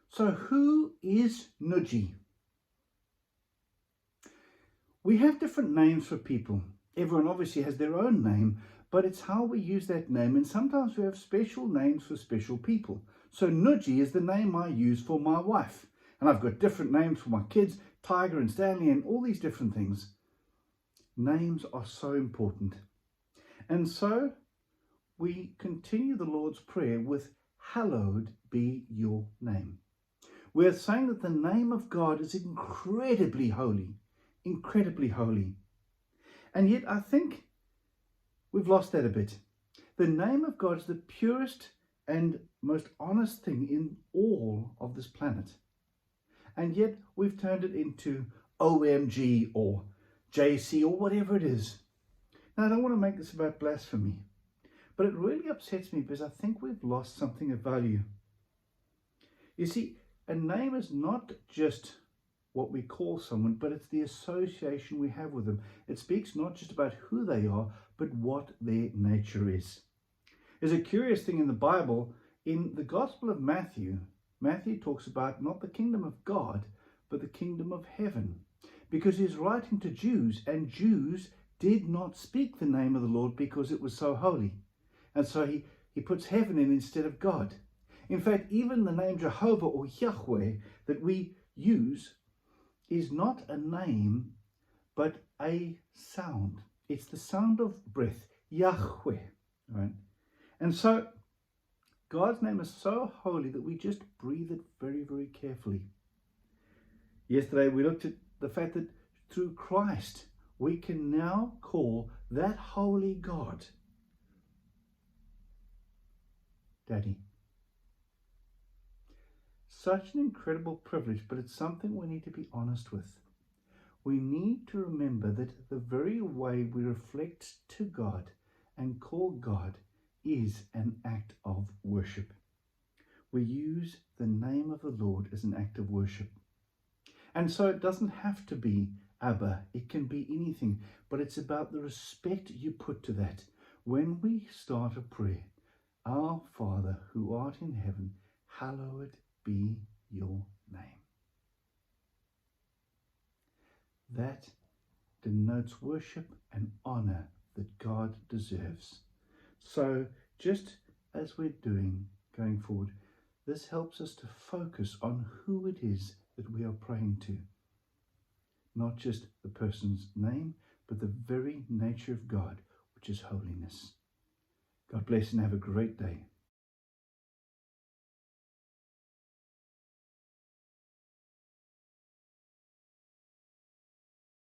So who is noodgie? We have different names for people. Everyone obviously has their own name, but it's how we use that name, and sometimes we have special names for special people. So noodgie is the name I use for my wife, and I've got different names for my kids, Tiger and Stanley and all these different things. Names are so important. And so we continue the Lord's Prayer with hallowed be your name. We're saying that the name of God is incredibly holy, incredibly holy. And yet I think we've lost that a bit. The name of God is the purest and most honest thing in all of this planet. And yet we've turned it into OMG or JC or whatever it is. Now, I don't want to make this about blasphemy, but it really upsets me because I think we've lost something of value. You see, a name is not just what we call someone, but it's the association we have with them. It speaks not just about who they are, but what their nature is. There's a curious thing in the Bible. In the Gospel of Matthew, Matthew talks about not the kingdom of God, but the kingdom of heaven, because he's writing to Jews, and Jews did not speak the name of the Lord because it was so holy. And so he puts heaven in instead of God. In fact, even the name Jehovah or Yahweh that we use is not a name, but a sound. It's the sound of breath, Yahweh, right? And so God's name is so holy that we just breathe it very, very carefully. Yesterday we looked at the fact that through Christ we can now call that holy God Daddy. Such an incredible privilege, but it's something we need to be honest with. We need to remember that the very way we reflect to God and call God is an act of worship. We use the name of the Lord as an act of worship. And so it doesn't have to be Abba, it can be anything, but it's about the respect you put to that. When we start a prayer, Our Father who art in heaven, hallowed be your name. That denotes worship and honor that God deserves. So just as we're doing going forward, this helps us to focus on who it is that we are praying to. Not just the person's name, but the very nature of God, which is holiness. God bless and have a great day.